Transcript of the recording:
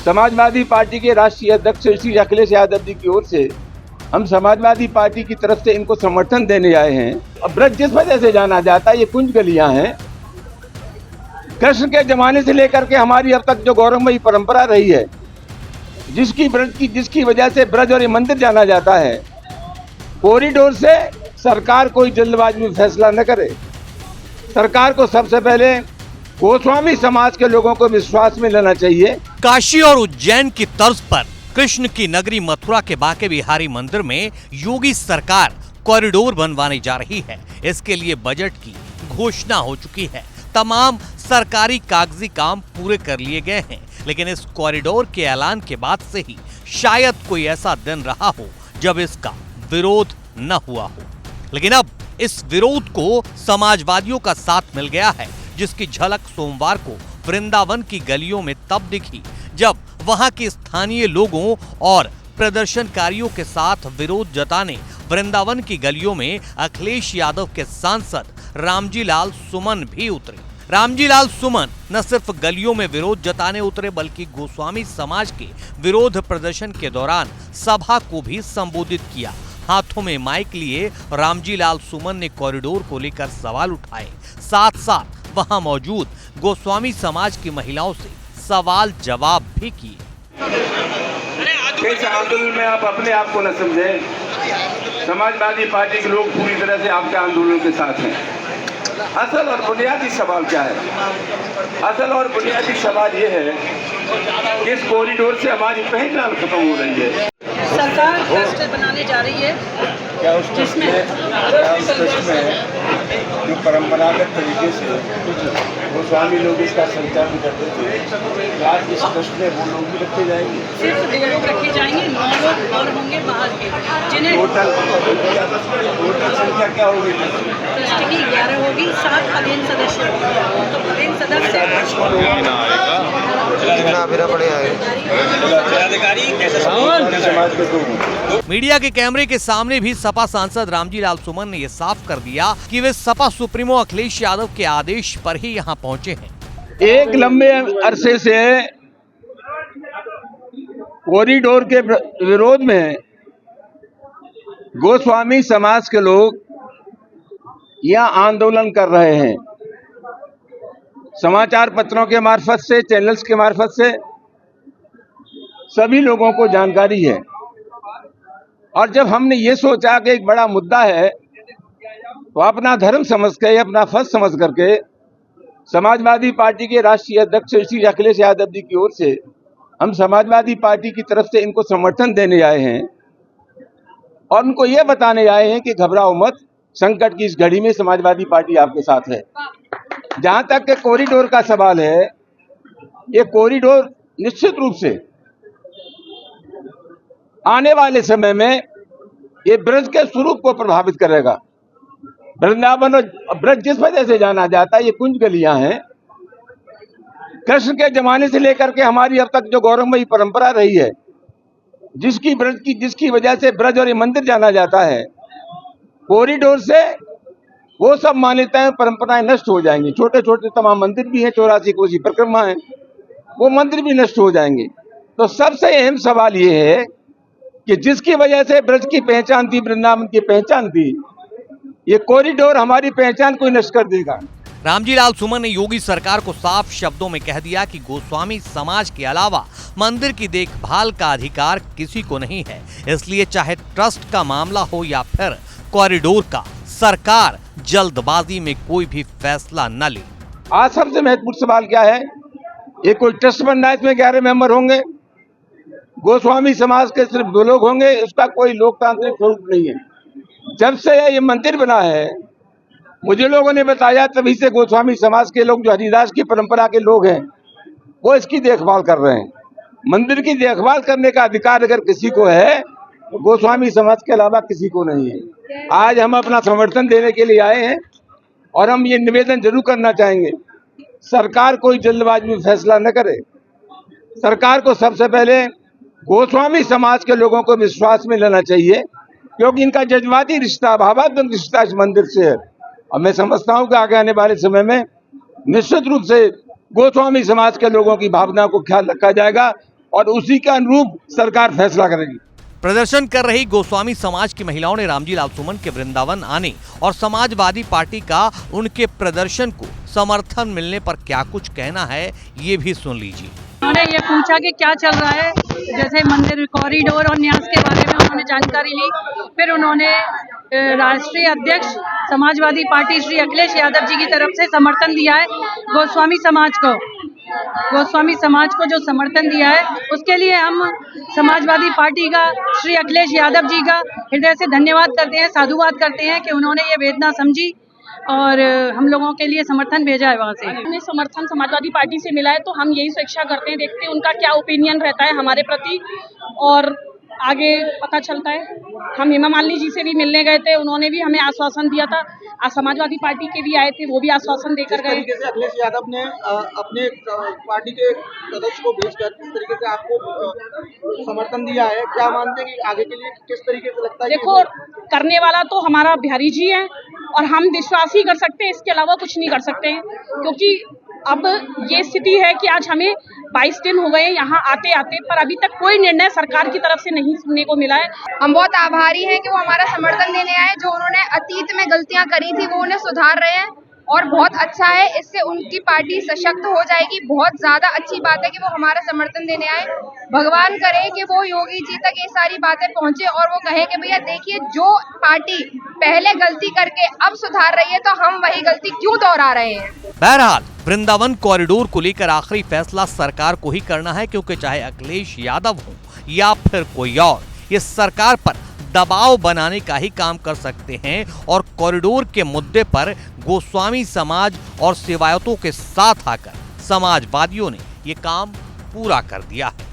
Samajwadi party के राष्ट्रीय अध्यक्ष श्री अखिलेश यादव जी की ओर से हम समाजवादी पार्टी की तरफ से इनको समर्थन देने आए हैं। अब ब्रज जिस वजह से जाना जाता है, ये कुंज गलियां हैं। कृष्ण के जमाने से लेकर के हमारी अब तक जो गौरवमयी परंपरा रही है, जिसकी वजह से ब्रज और ये मंदिर जाना जाता है, कॉरिडोर से सरकार कोई जल्दबाजी में फैसला न करे। सरकार को सबसे पहले गोस्वामी समाज के लोगों को विश्वास में लेना चाहिए। काशी और उज्जैन की तर्ज पर कृष्ण की नगरी मथुरा के बांके बिहारी मंदिर में योगी सरकार कॉरिडोर बनवाने जा रही है। इसके लिए बजट की घोषणा हो चुकी है। तमाम सरकारी कागजी काम पूरे कर लिए गए हैं, लेकिन इस कॉरिडोर के ऐलान के बाद से ही शायद कोई ऐसा दिन रहा हो जब इसका विरोध न हुआ हो। लेकिन अब इस विरोध को समाजवादियों का साथ मिल गया है, जिसकी झलक सोमवार को वृंदावन की गलियों में तब दिखी जब वहां के स्थानीय लोगों और प्रदर्शनकारियों के साथ विरोध जताने वृंदावन की गलियों में अखिलेश यादव के सांसद रामजी लाल सुमन भी उतरे। रामजी लाल सुमन न सिर्फ गलियों में विरोध जताने उतरे, बल्कि गोस्वामी समाज के विरोध प्रदर्शन के दौरान सभा को भी संबोधित किया। हाथों में माइक लिए रामजी लाल सुमन ने कॉरिडोर को लेकर सवाल उठाए। साथ साथ वहां मौजूद गोस्वामी समाज की महिलाओं से सवाल जवाब भी किए। इस आंदोलन में आप अपने आप को न समझें। समाजवादी पार्टी के लोग पूरी तरह से आपके आंदोलन के साथ हैं। असल और बुनियादी सवाल क्या है? असल और बुनियादी सवाल ये है कि इस कॉरिडोर से हमारी पहचान खत्म हो रही है। सरकार ट्रस्ट बनाने जा रही है, जिसमें जो परंपरागत तरीके से कुछ गोस्वामी लोग इसका संचालन करते थे, आज इस ट्रस्ट में वो लोग भी रखे जाएंगे। सिर्फ 2 लोग रखे जाएंगे, 9 लोग और होंगे बाहर के, जिन्हें टोटल संख्या क्या होगी? ट्रस्ट की 11 होगी, 7 पदेन सदस्य होंगे। तो पदेन सदस्य मीडिया के कैमरे के सामने भी सपा सांसद रामजी लाल सुमन ने यह साफ कर दिया कि वे सपा सुप्रीमो अखिलेश यादव के आदेश पर ही यहां पहुंचे हैं। एक लंबे अरसे से कॉरिडोर के विरोध में गोस्वामी समाज के लोग यहां आंदोलन कर रहे हैं। समाचार पत्रों के मार्फत से, चैनल्स के मार्फत से सभी लोगों को जानकारी है। और जब हमने ये सोचा कि एक बड़ा मुद्दा है, तो अपना धर्म समझ के, अपना फर्ज समझ करके समाजवादी पार्टी के राष्ट्रीय अध्यक्ष श्री अखिलेश यादव जी की ओर से हम समाजवादी पार्टी की तरफ से इनको समर्थन देने आए हैं और उनको ये बताने आए हैं कि घबराओ मत, संकट की इस घड़ी में समाजवादी पार्टी आपके साथ है। जहां तक के कॉरिडोर का सवाल है, ये कॉरिडोर निश्चित रूप से आने वाले समय में ये ब्रज के स्वरूप को प्रभावित करेगा। वृंदावन और ब्रज जिस वजह से जाना जाता है, ये कुंज गलियां हैं। कृष्ण के जमाने से लेकर के हमारी अब तक जो गौरवमयी परंपरा रही है, जिसकी वजह से ब्रज और ये मंदिर जाना जाता है, कॉरिडोर से वो सब मान्यताएं, परंपराएं नष्ट हो जाएंगी। छोटे छोटे तमाम मंदिर भी हैं, 84 कोसी परिक्रमा है, वो मंदिर भी नष्ट हो जाएंगे। तो सबसे अहम सवाल ये है कि जिसकी वजह से ब्रज की पहचान थी, वृंदावन की पहचान थी, ये कॉरिडोर हमारी पहचान को नष्ट कर देगा। रामजी लाल सुमन ने योगी सरकार को साफ शब्दों में कह दिया कि गोस्वामी समाज के अलावा मंदिर की देखभाल का अधिकार किसी को नहीं है। इसलिए चाहे ट्रस्ट का मामला हो या फिर कॉरिडोर का, सरकार जल्दबाजी में कोई भी फैसला न ले। आज सबसे महत्वपूर्ण सवाल क्या है? ये कोई ट्रस्ट बनना है, इसमें 11 मेंबर होंगे, गोस्वामी समाज के सिर्फ 2 लोग होंगे, इसका कोई लोकतांत्रिक स्वरूप नहीं है। जब से ये मंदिर बना है, मुझे लोगों ने बताया, तभी से गोस्वामी समाज के लोग, जो हरिदास की परंपरा के लोग हैं, वो इसकी देखभाल कर रहे हैं। मंदिर की देखभाल करने का अधिकार अगर किसी को है, तो गोस्वामी समाज के अलावा किसी को नहीं है। आज हम अपना समर्थन देने के लिए आए हैं और हम ये निवेदन जरूर करना चाहेंगे, सरकार कोई जल्दबाजी में फैसला न करे। सरकार को सबसे पहले गोस्वामी समाज के लोगों को विश्वास में लेना चाहिए, क्योंकि इनका जज्बाती रिश्ता, भावात्मक रिश्ता इस मंदिर से है। और मैं समझता हूं कि आगे आने वाले समय में निश्चित रूप से गोस्वामी समाज के लोगों की भावना को ख्याल रखा जाएगा और उसी के अनुरूप सरकार फैसला करेगी। प्रदर्शन कर रही गोस्वामी समाज की महिलाओं ने रामजी लाल सुमन के वृंदावन आने और समाजवादी पार्टी का उनके प्रदर्शन को समर्थन मिलने पर क्या कुछ कहना है, ये भी सुन लीजिए। उन्होंने ये पूछा कि क्या चल रहा है, जैसे मंदिर कॉरिडोर और न्यास के बारे में उन्होंने जानकारी ली। फिर उन्होंने राष्ट्रीय अध्यक्ष समाजवादी पार्टी श्री अखिलेश यादव जी की तरफ से समर्थन दिया है गोस्वामी समाज को। गोस्वामी समाज को जो समर्थन दिया है उसके लिए हम समाजवादी पार्टी का श्री अखिलेश यादव जी का हृदय से धन्यवाद करते हैं, साधुवाद करते हैं कि उन्होंने ये वेदना समझी और हम लोगों के लिए समर्थन भेजा है वहाँ से। हमें समर्थन समाजवादी पार्टी से मिला है तो हम यही शिक्षा करते हैं, देखते हैं उनका क्या ओपिनियन रहता है हमारे प्रति और आगे पता चलता है। हम हेमा मालिनी जी से भी मिलने गए थे, उन्होंने भी हमें आश्वासन दिया था। आज समाजवादी पार्टी के भी आए थे, वो भी आश्वासन देकर गए। जिस तरीके से अखिलेश यादव ने अपने पार्टी के सदस्य को भेजकर जिस तरीके से आपको समर्थन दिया है, क्या मानते हैं कि आगे के लिए किस तरीके से लगता है? देखो, करने वाला तो हमारा बिहारी जी है और हम विश्वास ही कर सकते हैं, इसके अलावा कुछ नहीं कर सकते हैं। क्योंकि अब ये स्थिति है कि आज हमें 22 दिन हो गए यहाँ आते आते, पर अभी तक कोई निर्णय सरकार की तरफ से नहीं सुनने को मिला है। हम बहुत आभारी हैं कि वो हमारा समर्थन देने आए। जो उन्होंने अतीत में गलतियां करी थी वो उन्हें सुधार रहे हैं और बहुत अच्छा है। इससे उनकी पार्टी सशक्त हो जाएगी। बहुत ज्यादा अच्छी बात है कि वो हमारा समर्थन देने आए। भगवान करे कि वो योगी जी तक ये सारी बातें पहुंचे और वो कहे कि भैया देखिए, जो पार्टी पहले गलती करके अब सुधार रही है तो हम वही गलती क्यों दोहरा रहे हैं। बहरहाल वृंदावन कॉरिडोर को लेकर आखिरी फैसला सरकार को ही करना है, क्योंकि चाहे अखिलेश यादव हो या फिर कोई और, ये सरकार पर दबाव बनाने का ही काम कर सकते हैं। और कॉरिडोर के मुद्दे पर गोस्वामी समाज और सेवायतों के साथ आकर समाजवादियों ने ये काम पूरा कर दिया है।